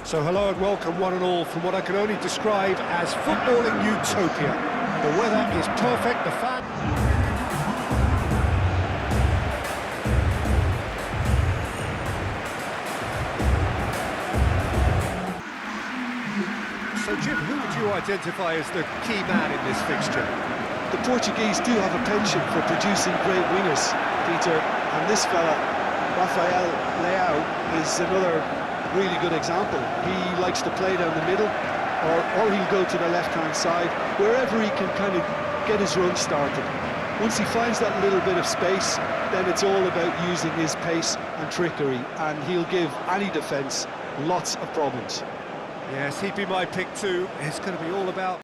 So hello and welcome one and all from what I can only describe as footballing utopia. The weather is perfect, the fan... So Jim, who would you identify as the key man in this fixture? The Portuguese do have a penchant for producing great winners, Peter, and this fella, Rafael Leao, is another really good example. He likes to play down the middle, or he'll go to the left-hand side, wherever he can kind of get his run started. Once he finds that little bit of space, then it's all about using his pace and trickery, and he'll give any defence lots of problems. Yes, he'd be my pick too. It's going to be all about...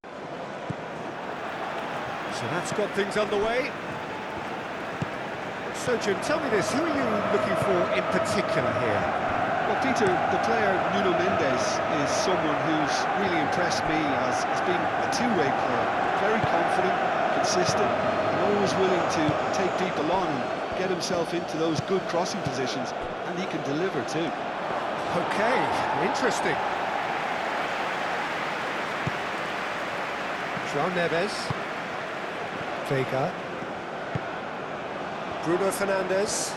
So that's got things underway. So Jim, tell me this, who are you looking for in particular here? Well, Peter, the player Nuno Mendes is someone who's really impressed me as being a two-way player. Very confident, consistent, and always willing to take people on and get himself into those good crossing positions, and he can deliver too. Okay, interesting. João Neves, Vega, Bruno Fernandes,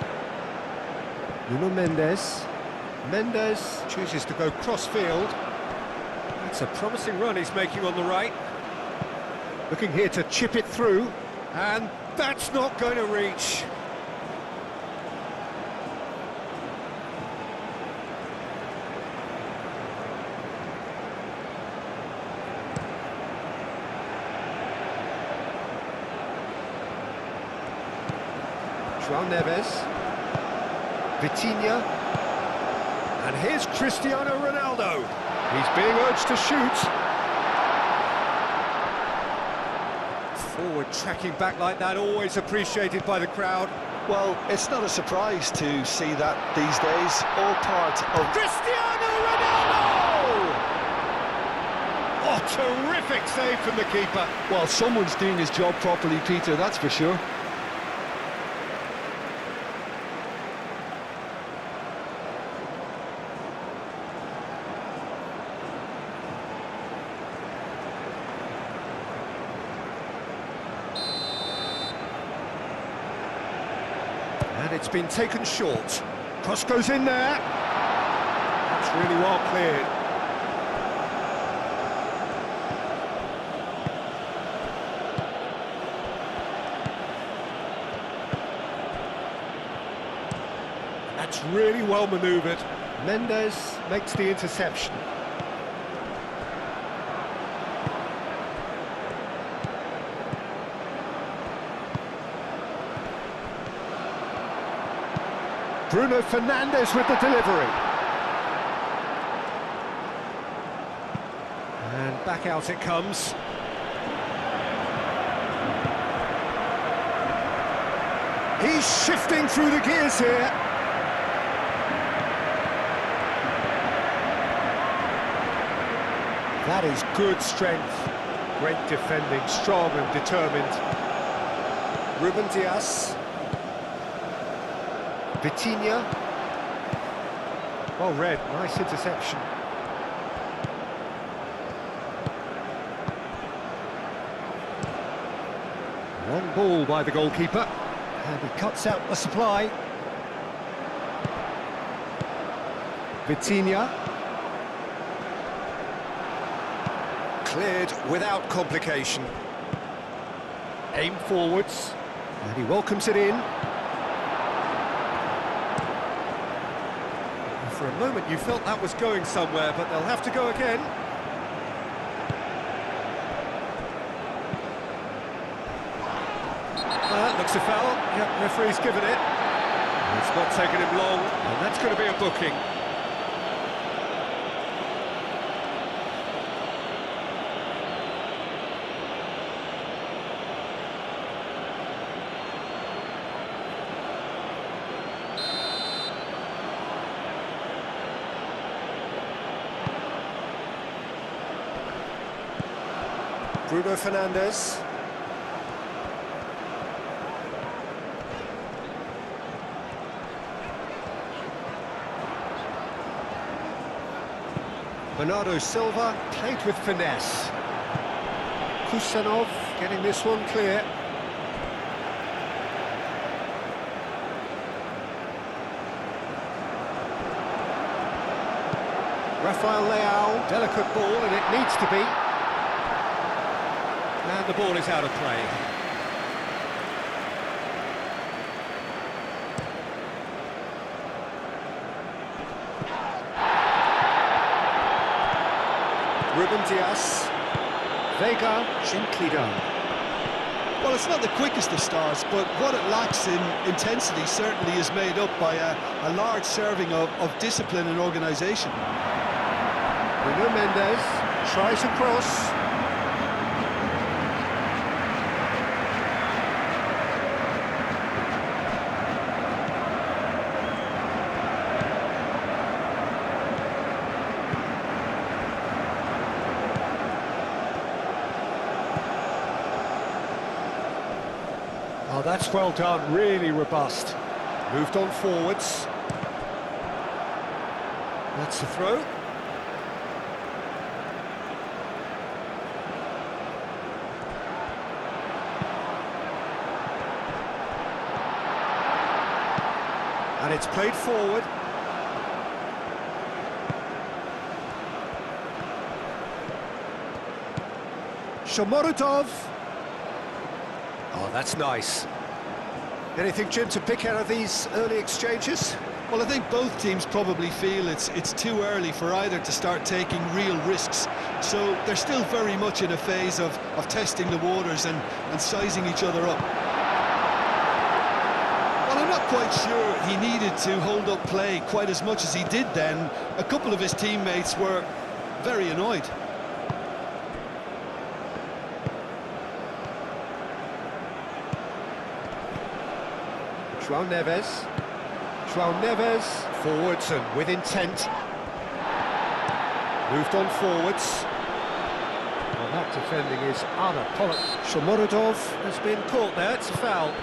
Nuno Mendes. Mendes chooses to go cross-field. That's a promising run he's making on the right. Looking here to chip it through, and that's not going to reach. João Neves, Vitinha, and here's Cristiano Ronaldo. He's being urged to shoot. Forward tracking back like that, always appreciated by the crowd. Well, it's not a surprise to see that these days, all part of... Cristiano Ronaldo! Oh, terrific save from the keeper. Well, someone's doing his job properly, Peter, that's for sure. And it's been taken short. Cross goes in there. That's really well cleared. That's really well manoeuvred. Mendes makes the interception. Bruno Fernandes with the delivery. And back out it comes. He's shifting through the gears here. That is good strength. Great defending, strong and determined. Ruben Dias. Vitinha. Well read, nice interception. Long ball by the goalkeeper. And he cuts out the supply. Vitinha. Cleared without complication. Aim forwards. And he welcomes it in. For a moment you felt that was going somewhere, but they'll have to go again. That looks a foul. Yep, referee's given it. It's not taken him long, and that's going to be a booking. Bruno Fernandes. Bernardo Silva played with finesse. Kusanov getting this one clear. Rafael Leao, delicate ball, and it needs to be. And the ball is out of play. Ruben Dias. Vega, gently done. Well, it's not the quickest of starts, but what it lacks in intensity certainly is made up by a large serving of discipline and organisation. Bruno Mendes tries a cross. Oh, that's well done, really robust. Moved on forwards. That's the throw. And it's played forward. Shomorodov. Oh, that's nice. Anything, Jim, to pick out of these early exchanges? Well, I think both teams probably feel it's too early for either to start taking real risks. So they're still very much in a phase of testing the waters and sizing each other up. Well, I'm not quite sure he needed to hold up play quite as much as he did then. A couple of his teammates were very annoyed. João Neves. João Neves, forwards and with intent. Moved on forwards. Well, that defending is unapologetic. Shomorodov has been caught there, it's a foul.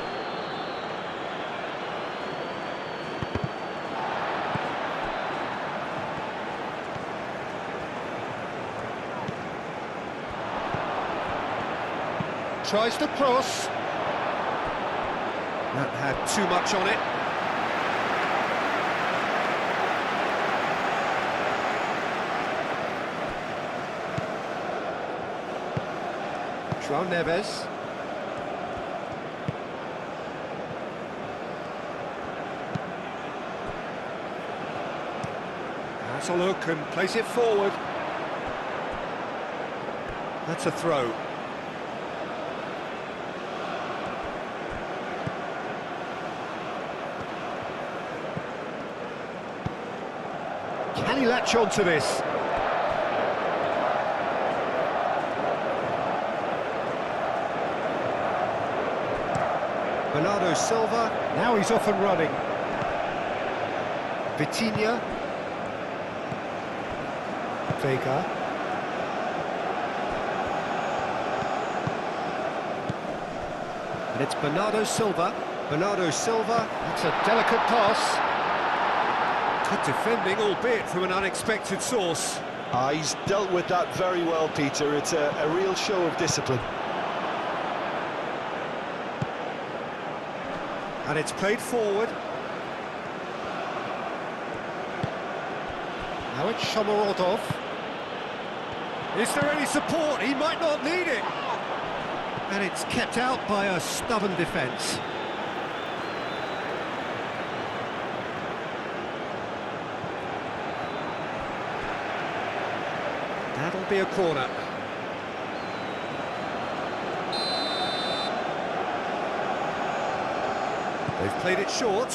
Tries to cross. That had too much on it. João Neves. Has a look and plays it forward. That's a throw. Can he latch on to this? Bernardo Silva, now he's off and running. Vitinha. Vega. And it's Bernardo Silva. Bernardo Silva, it's a delicate pass. Good defending, albeit from an unexpected source. He's dealt with that very well, Peter. It's a real show of discipline. And it's played forward. Now it's Shomorodov. Is there any support? He might not need it. And it's kept out by a stubborn defence. That'll be a corner. They've played it short.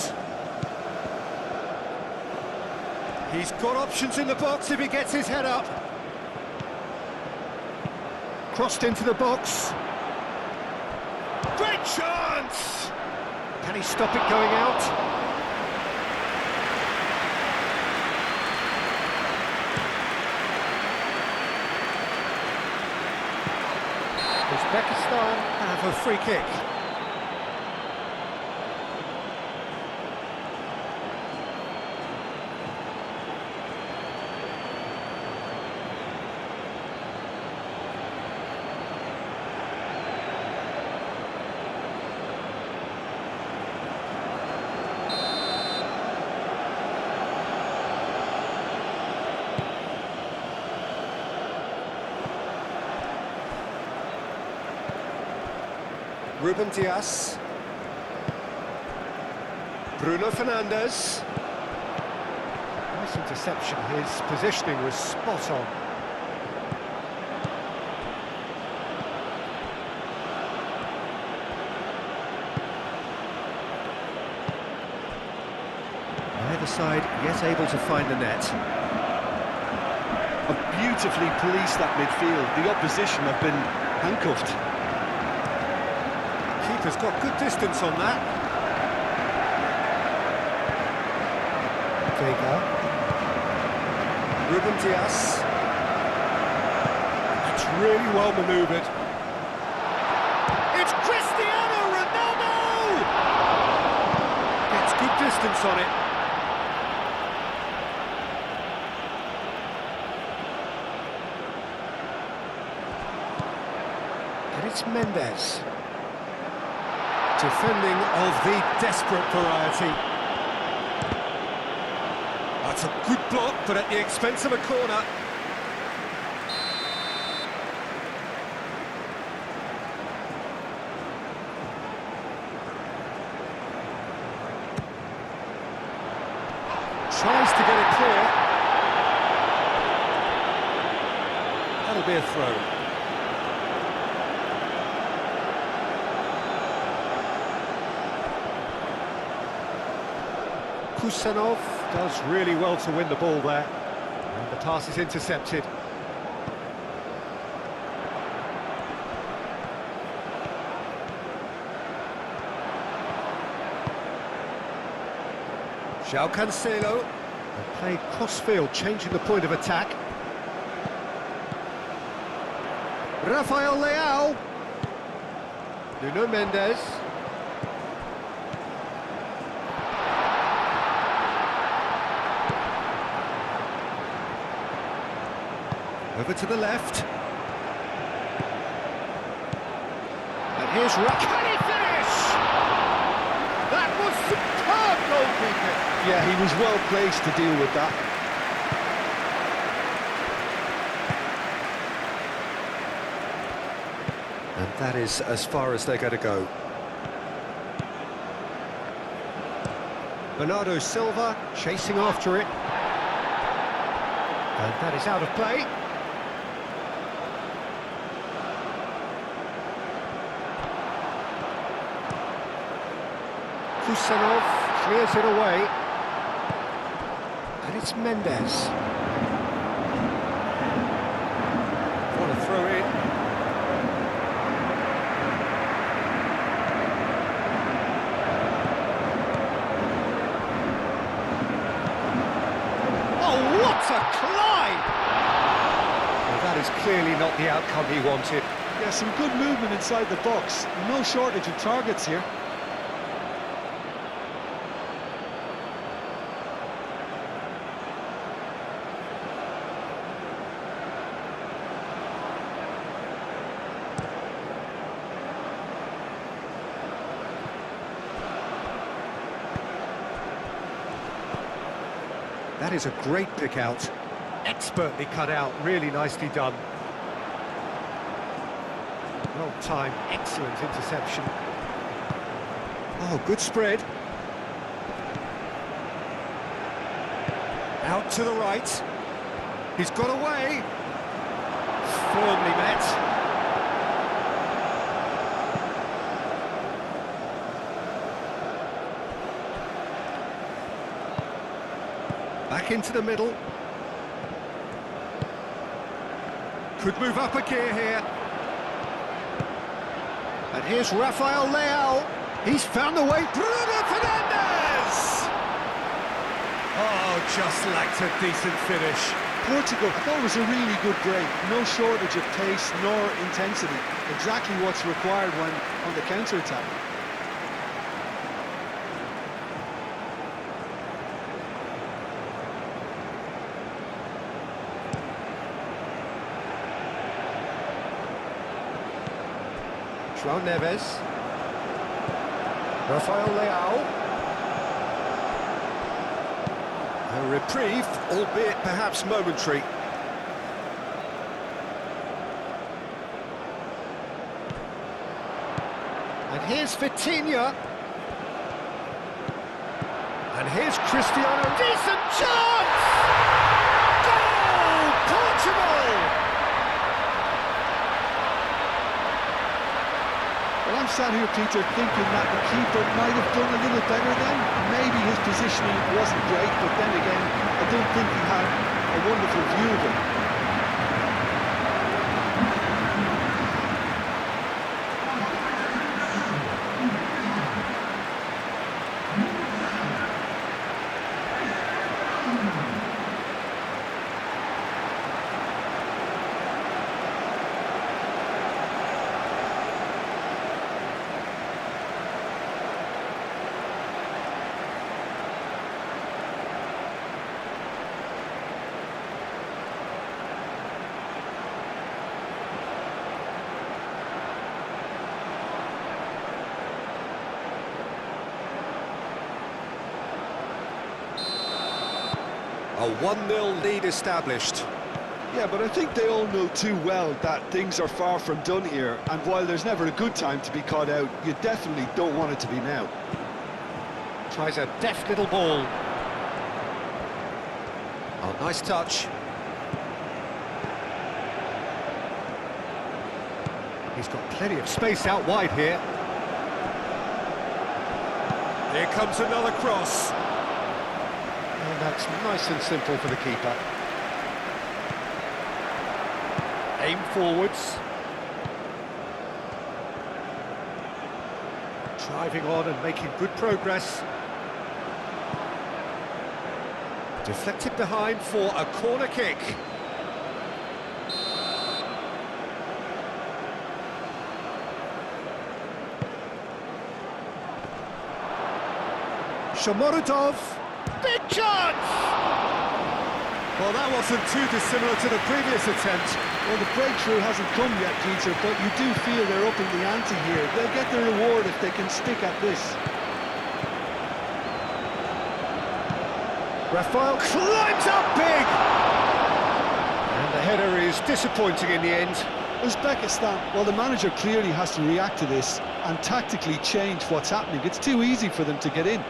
He's got options in the box if he gets his head up. Crossed into the box. Great chance! Can he stop it going out? Uzbekistan have a free kick. Ruben Dias. Bruno Fernandes. Nice interception. His positioning was spot on. Neither side yet able to find the net. Have beautifully policed that midfield. The opposition have been handcuffed. Keeper's got good distance on that. Vega. Ruben Dias. That's really well manoeuvred. It's Cristiano Ronaldo! Gets good distance on it. And it's Mendes. Defending of the desperate variety. That's a good block, but at the expense of a corner. Tries to get it clear. That'll be a throw. Kusanov does really well to win the ball there. And the pass is intercepted. João Cancelo. And played cross-field, changing the point of attack. Rafael Leao. Nuno Mendes. Over to the left. And here's Can he finish? That was superb goalkeeping. Yeah, he was well placed to deal with that. And that is as far as they're going to go. Bernardo Silva chasing after it. And that is out of play. Kusanov clears it away. And it's Mendes. What a throw in. Oh, what a climb! Well, that is clearly not the outcome he wanted. Yeah, some good movement inside the box. No shortage of targets here. That is a great pick out. Expertly cut out, really nicely done. Well timed, excellent interception. Oh, good spread. Out to the right. He's got away. Firmly met. Back into the middle. Could move up a gear here. And here's Rafael Leao. He's found the way. Bruno Fernandes! Oh, just lacked a decent finish. Portugal, I thought it was a really good break. No shortage of pace nor intensity. Exactly what's required when on the counter-attack. João Neves. Rafael Leao. A reprieve, albeit perhaps momentary. And here's Vitinha. And here's Cristiano. Decent chance! Goal! Portugal! Well, I'm sat here, Peter, thinking that the keeper might have done a little better then. Maybe his positioning wasn't great, but then again, I don't think he had a wonderful view of it. A 1-0 lead established. Yeah, but I think they all know too well that things are far from done here, and while there's never a good time to be caught out, you definitely don't want it to be now. Tries a deft little ball. Oh, nice touch. He's got plenty of space out wide here. Here comes another cross. And that's nice and simple for the keeper. Aim forwards. Driving on and making good progress. Deflected behind for a corner kick. Shomorodov. Big chance! Well, that wasn't too dissimilar to the previous attempt. Well, the breakthrough hasn't come yet, Peter, but you do feel they're upping the ante here. They'll get their reward if they can stick at this. Rafael climbs up big! And the header is disappointing in the end. Uzbekistan, well, the manager clearly has to react to this and tactically change what's happening. It's too easy for them to get in.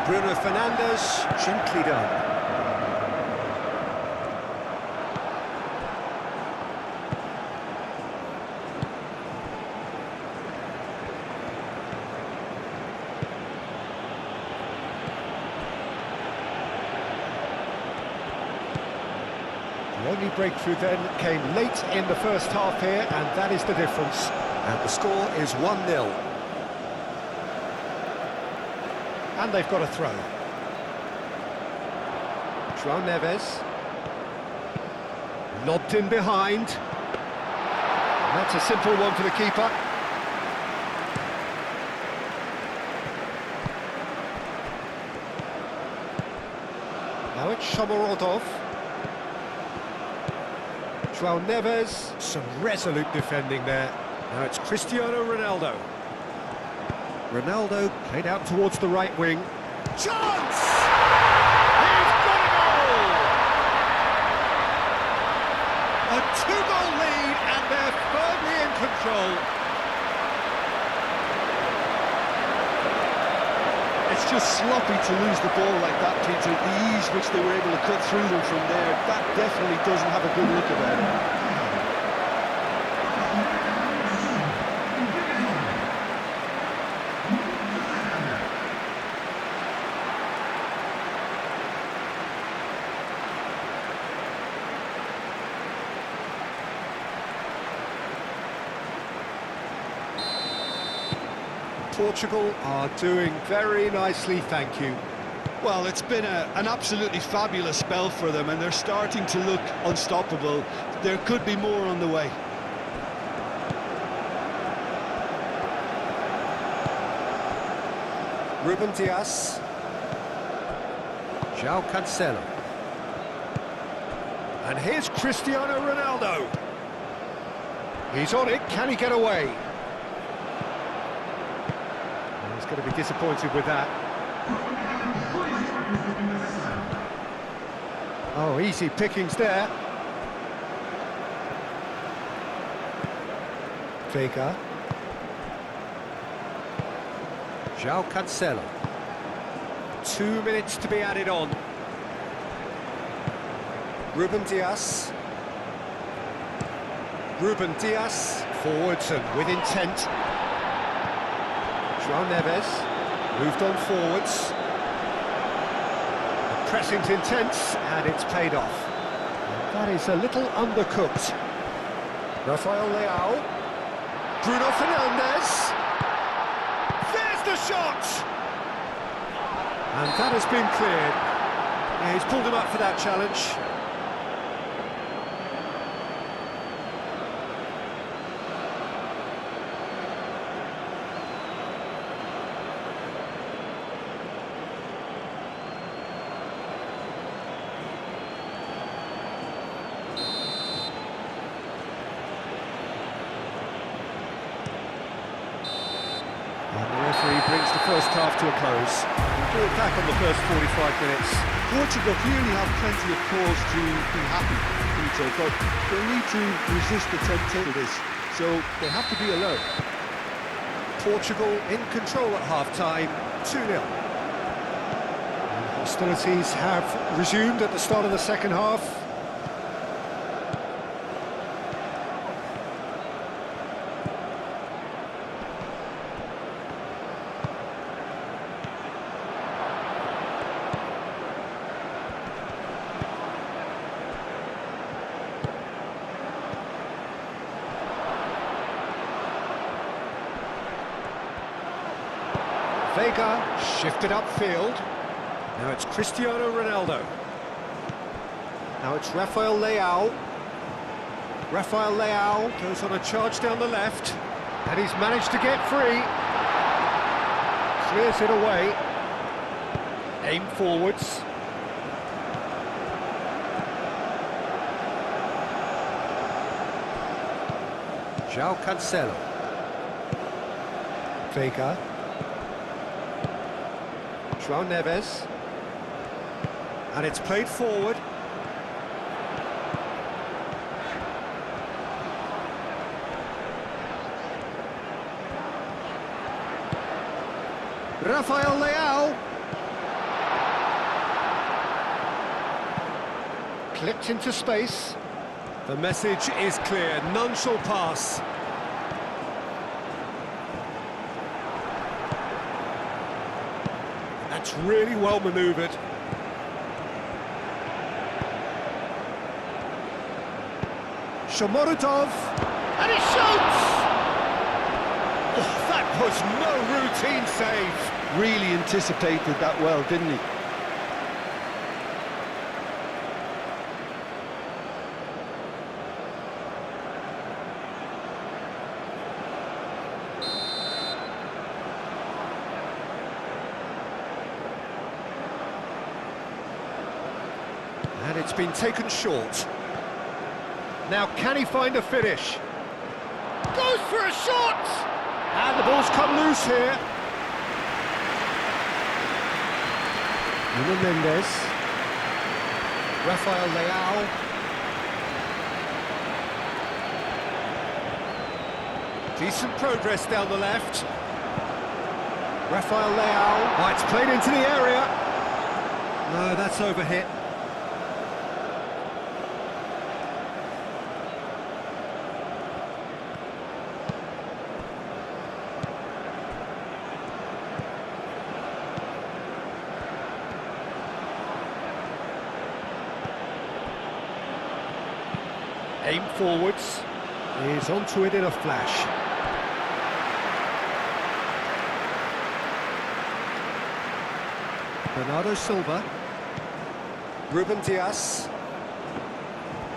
Bruno Fernandes, gently done. The only breakthrough then came late in the first half here, and that is the difference. And the score is 1-0. And they've got a throw. João Neves. Lobbed in behind. And that's a simple one for the keeper. Now it's Shomorodov. João Neves. Some resolute defending there. Now it's Cristiano Ronaldo. Ronaldo played out towards the right wing. Chance! He's got a goal! A 2-goal lead, and they're firmly in control. It's just sloppy to lose the ball like that, Peter. The ease which they were able to cut through them from there, that definitely doesn't have a good look about it. Portugal are doing very nicely, thank you. Well, it's been an absolutely fabulous spell for them, and they're starting to look unstoppable. There could be more on the way. Ruben Dias. João Cancelo. And here's Cristiano Ronaldo. He's on it, can he get away? He's He's going to be disappointed with that. Oh, easy pickings there. Vega. João Cancelo. 2 minutes to be added on. Ruben Dias. Ruben Dias. Forwards and with intent. João Neves. Moved on forwards. The pressing's intense and it's paid off. That is a little undercooked. Rafael Leao. Bruno Fernandes. There's the shot! And that has been cleared. Yeah, he's pulled him up for that challenge. And the referee brings the first half to a close. We'll be back on the first 45 minutes. Portugal clearly have plenty of cause to be happy, Peter, but they need to resist the temptation of this, so they have to be alert. Portugal in control at half-time, 2-0. Hostilities have resumed at the start of the second half. Vega shifted upfield. Now it's Cristiano Ronaldo. Now it's Rafael Leao. Rafael Leao goes on a charge down the left. And he's managed to get free. Clears it away. Aim forwards. João Cancelo. Vega. João Neves, and it's played forward. Rafael Leao. Clipped into space. The message is clear, none shall pass. That's really well manoeuvred. Shomorodov, and he shoots! Oh, that was no routine save. Really anticipated that well, didn't he? And it's been taken short. Now, can he find a finish? Goes for a shot! And the ball's come loose here. Nuno Mendes. Rafael Leao. Decent progress down the left. Rafael Leao. Oh, it's played into the area. No, that's overhit. Aim forwards. He's onto it in a flash. Bernardo Silva. Ruben Dias.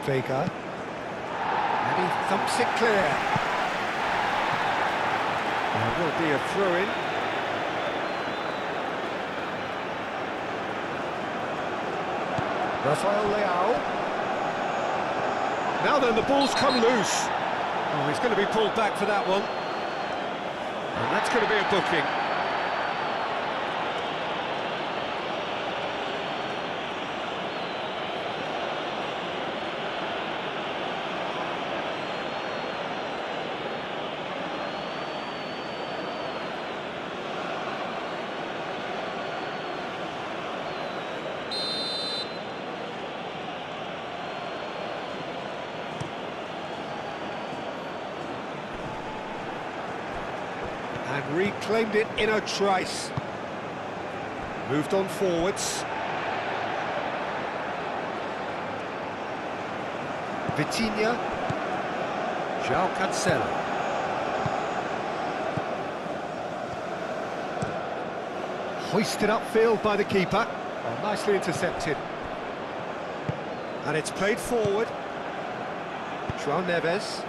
Vega. And he thumps it clear. There will be a throw-in. Rafael Leao. Now then, the ball's come loose. Oh, he's going to be pulled back for that one. And that's going to be a booking. and reclaimed it in a trice. Moved on forwards. Vitinha. João Cancelo. Hoisted upfield by the keeper. Oh, nicely intercepted. And it's played forward. João Neves.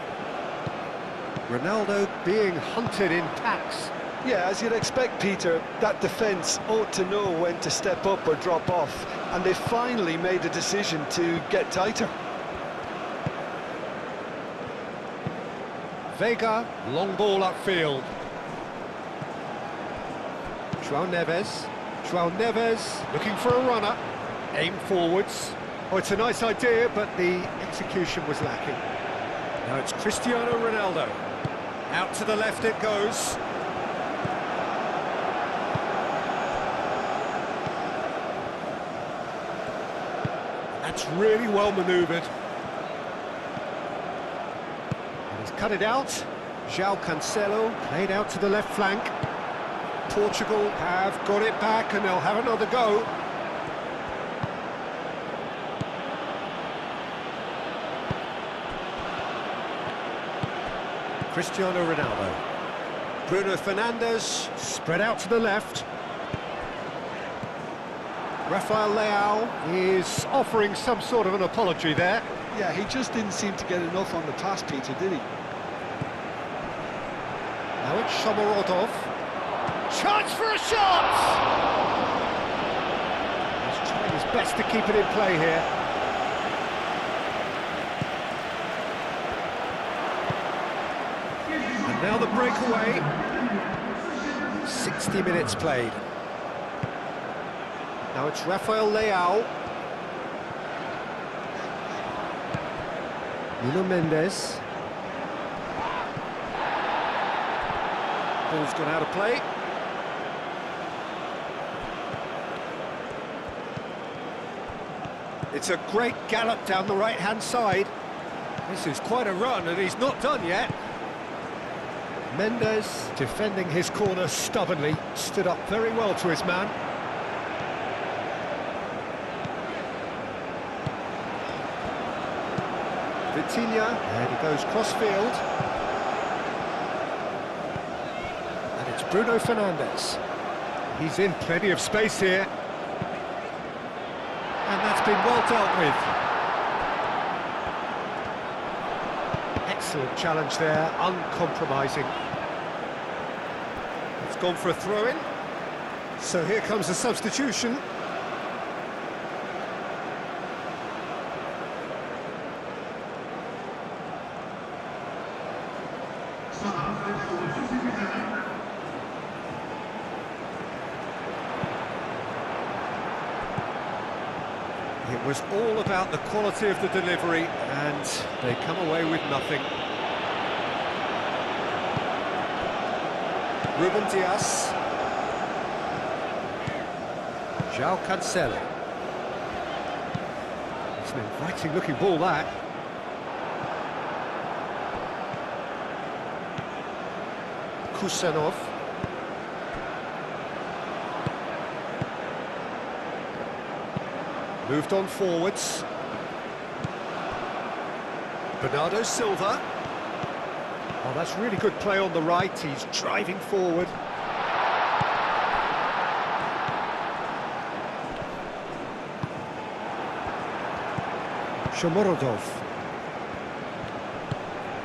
Ronaldo being hunted in packs. Yeah, as you'd expect, Peter, that defence ought to know when to step up or drop off, and they finally made a decision to get tighter. Vega, long ball upfield. João Neves. João Neves looking for a runner. Aim forwards. Oh, it's a nice idea, but the execution was lacking. Now it's Cristiano Ronaldo. Out to the left it goes. That's really well manoeuvred. And he's cut it out. João Cancelo played out to the left flank. Portugal have got it back and they'll have another go. Cristiano Ronaldo. Bruno Fernandes spread out to the left. Rafael Leao is offering some sort of an apology there. Yeah, he just didn't seem to get enough on the pass, Peter, did he? Now it's Shomorodov. Chance for a shot! He's trying his best to keep it in play here. And now the breakaway. 60 minutes played. Now it's Rafael Leao. Nuno Mendes. Ball's gone out of play. It's a great gallop down the right-hand side. This is quite a run, and he's not done yet. Mendes, defending his corner stubbornly, stood up very well to his man. Vitinha, and he goes cross-field. And it's Bruno Fernandes. He's in plenty of space here. And that's been well dealt with. Excellent challenge there, uncompromising. It's gone for a throw-in. So here comes the substitution. It was all about the quality of the delivery, and they come away with nothing. Ruben Dias. João Cancelo. It's an inviting-looking ball, that. Kusanov. Moved on forwards. Bernardo Silva. Oh, that's really good play on the right. He's driving forward. Shomorodov.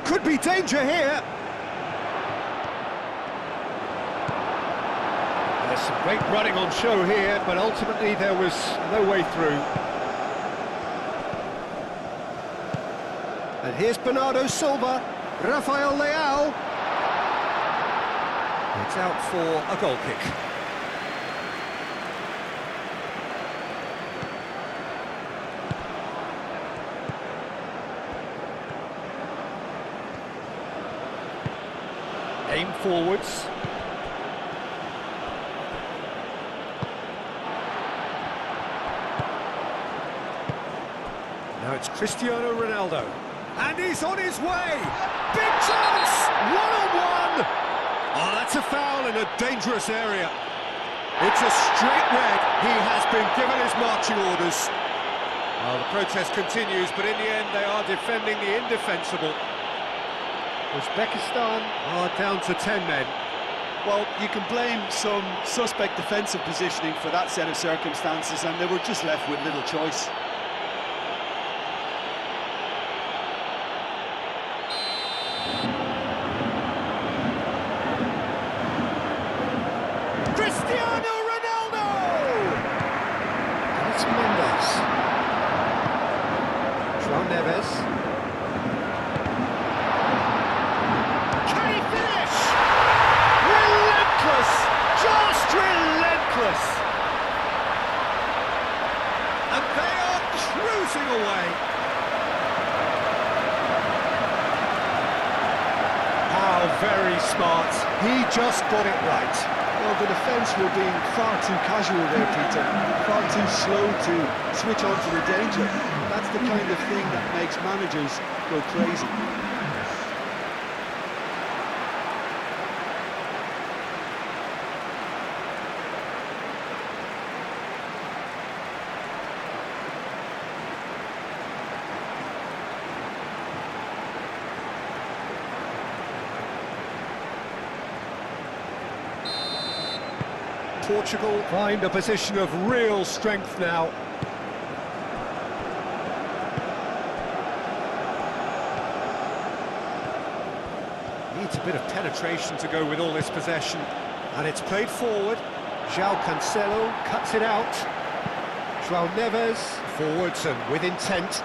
Could be danger here. There's some great running on show here, but ultimately there was no way through. And here's Bernardo Silva, Rafael Leao. It's out for a goal kick. Aim forwards. Now it's Cristiano Ronaldo. And he's on his way! Big chance! One-on-one! Oh, that's a foul in a dangerous area. It's a straight red. He has been given his marching orders. Well, the protest continues, but in the end they are defending the indefensible. Uzbekistan are down to 10 men. Well, you can blame some suspect defensive positioning for that set of circumstances, and they were just left with little choice. Cristiano Ronaldo! And it's Mendes. João Neves. Can he finish? Relentless! Just relentless! And they are cruising away. How very smart. He just got it right. Well, the defence were being far too casual there, Peter. Far too slow to switch on to the danger. That's the kind of thing that makes managers go crazy. Portugal find a position of real strength now. Needs a bit of penetration to go with all this possession. And it's played forward. João Cancelo cuts it out. João Neves forwards and with intent.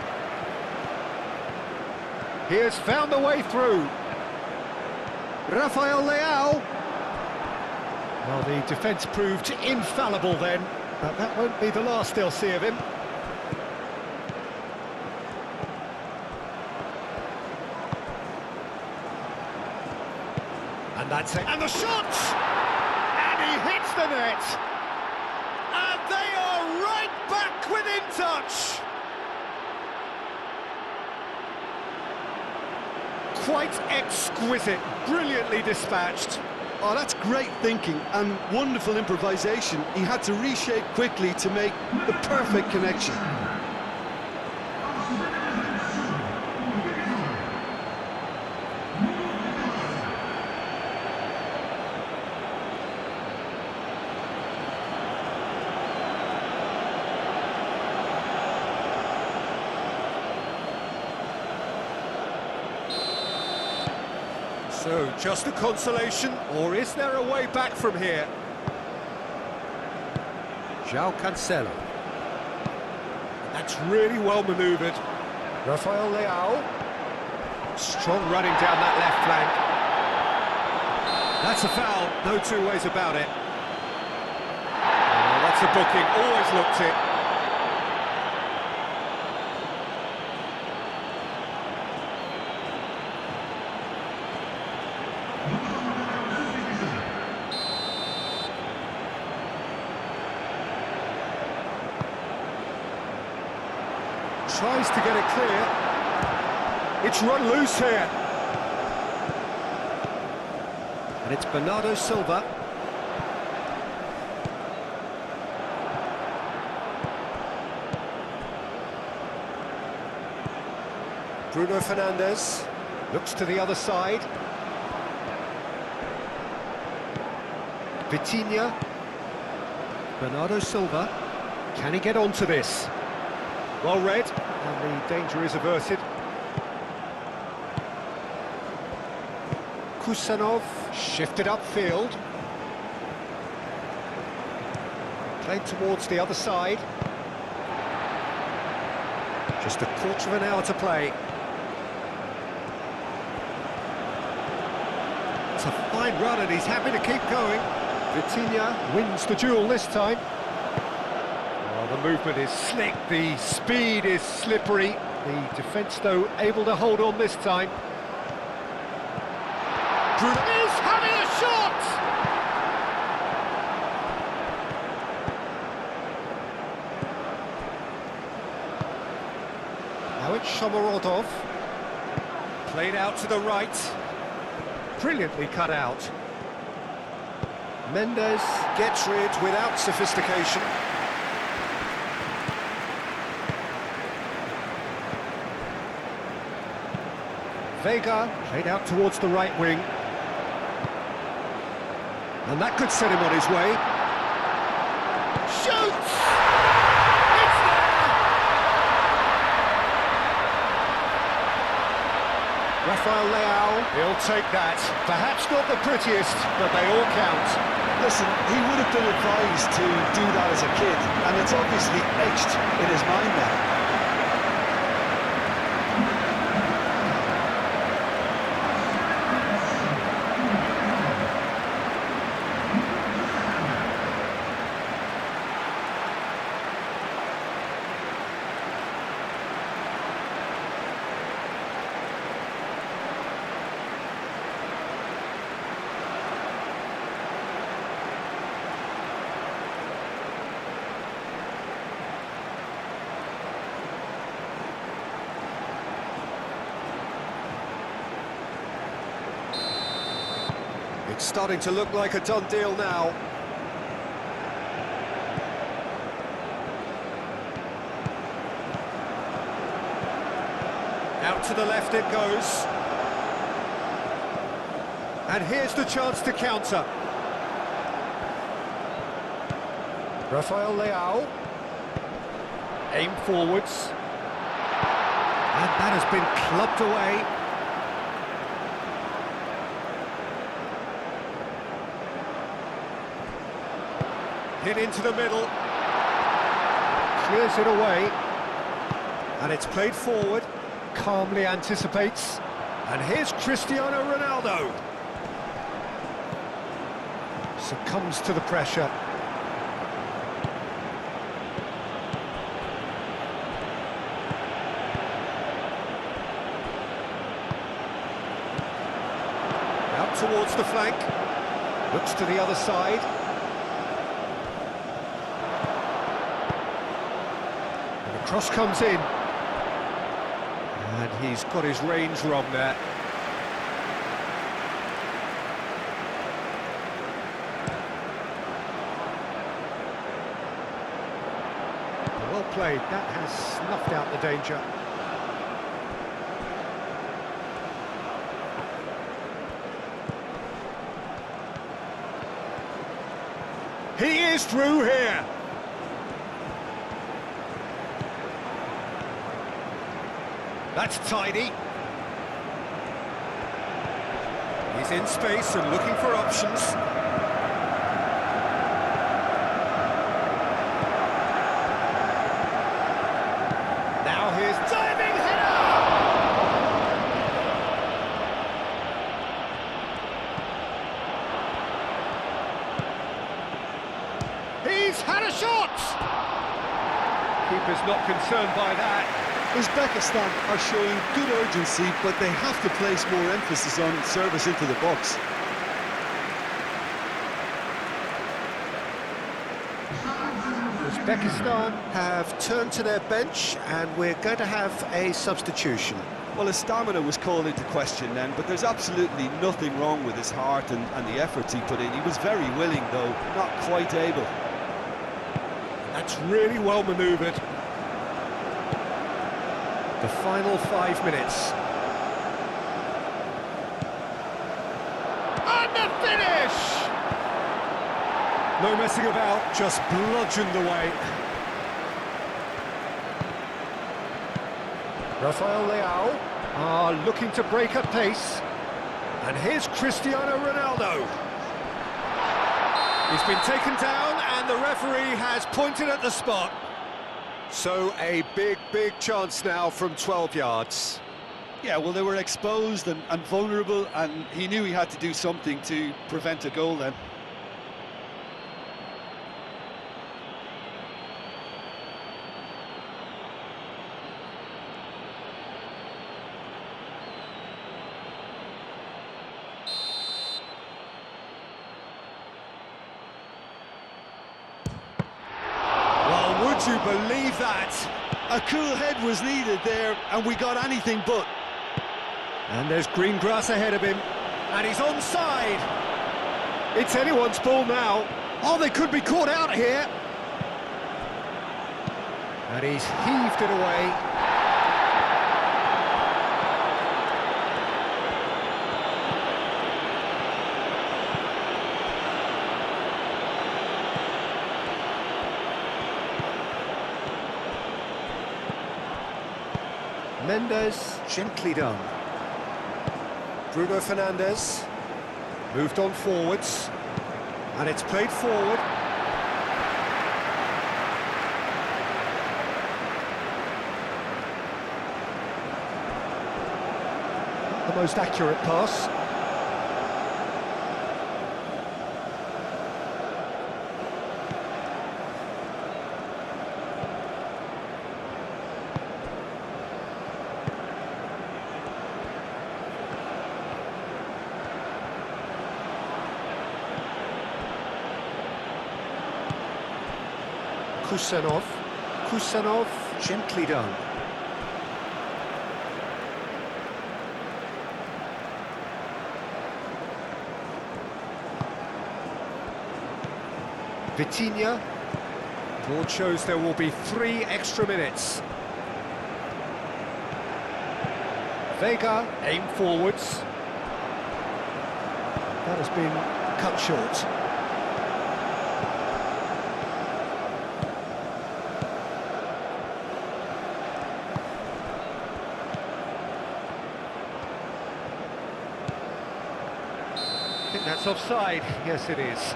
He has found the way through. Rafael Leao. Well, the defence proved infallible then, but that won't be the last they'll see of him. And that's it. And the shot! And he hits the net! And they are right back within touch! Quite exquisite, brilliantly dispatched. Oh, that's great thinking and wonderful improvisation. He had to reshape quickly to make the perfect connection. So, just a consolation, or is there a way back from here? João Cancelo. That's really well manoeuvred. Rafael Leao. Strong running down that left flank. That's a foul, no two ways about it. Oh, that's a booking, always looked it. Tries to get it clear. It's run loose here. And it's Bernardo Silva. Bruno Fernandes looks to the other side. Vitinha. Bernardo Silva. Can he get onto this? Well read, and the danger is averted. Kusanov shifted upfield. Played towards the other side. Just a quarter of an hour to play. It's a fine run and he's happy to keep going. Vitinha wins the duel this time. The movement is slick, the speed is slippery. The defence, though, able to hold on this time. Bruno is having a shot! Now it's Shomorodov. Played out to the right. Brilliantly cut out. Mendes gets rid without sophistication. Vega played out towards the right wing. And that could set him on his way. Shoots! It's there! Rafael Leao, he'll take that. Perhaps not the prettiest, but they all count. Listen, he would have been advised to do that as a kid, and it's obviously etched in his mind now. It's starting to look like a done deal now. Out to the left it goes. And here's the chance to counter. Rafael Leao. Aim forwards. And that has been clubbed away. Hit into the middle. Clears it away. And it's played forward. Calmly anticipates. And here's Cristiano Ronaldo. Succumbs to the pressure. Out towards the flank. Looks to the other side. Cross comes in, and he's got his range wrong there. Well played, that has snuffed out the danger. He is through here. That's tidy. He's in space and looking for options. Now here's diving header! He's had a shot! Keeper's not concerned by that. Uzbekistan are showing good urgency, but they have to place more emphasis on service into the box. Uzbekistan have turned to their bench, and we're going to have a substitution. Well, his stamina was called into question then, but there's absolutely nothing wrong with his heart and the efforts he put in. He was very willing, though, not quite able. That's really well manoeuvred. The final 5 minutes. And the finish! No messing about, just bludgeoned away. Rafael Leao are looking to break at pace. And here's Cristiano Ronaldo. He's been taken down and the referee has pointed at the spot. So a big chance now from 12 yards. Yeah, well, they were exposed and vulnerable, and he knew he had to do something to prevent a goal then. Would you believe that? A cool head was needed there, and we got anything but. And there's green grass ahead of him, and he's onside. It's anyone's ball now. Oh, they could be caught out here. And he's heaved it away. Mendes, gently done. Bruno Fernandes, moved on forwards, and it's played forward. The most accurate pass. Kusanov, gently done. Vitinha. Board shows there will be 3 extra minutes. Vega, aim forwards. That has been cut short. I think that's offside. Yes, it is.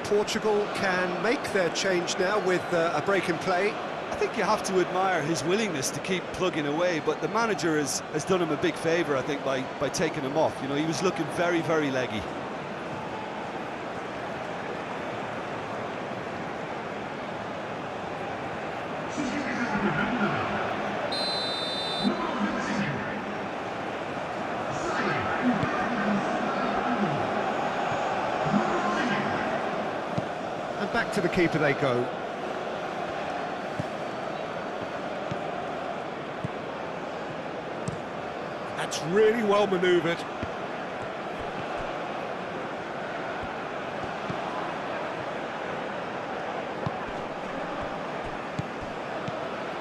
Portugal can make their change now with a break in play. I think you have to admire his willingness to keep plugging away, but the manager has done him a big favour, I think, by taking him off. You know, he was looking very, very leggy. And back to the keeper they go. That's really well manoeuvred.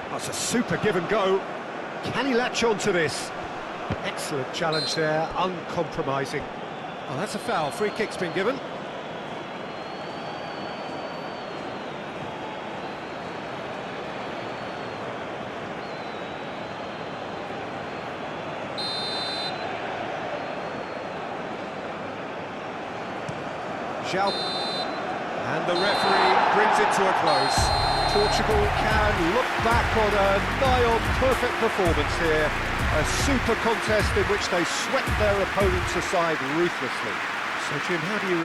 That's a super give and go. Can he latch on to this? Excellent challenge there, uncompromising. Oh, that's a foul. Free kick's been given. João. And the referee brings it to a close. Portugal can look back on a nigh-on perfect performance here. A super contest in which they swept their opponents aside ruthlessly. So, Jim, how do you...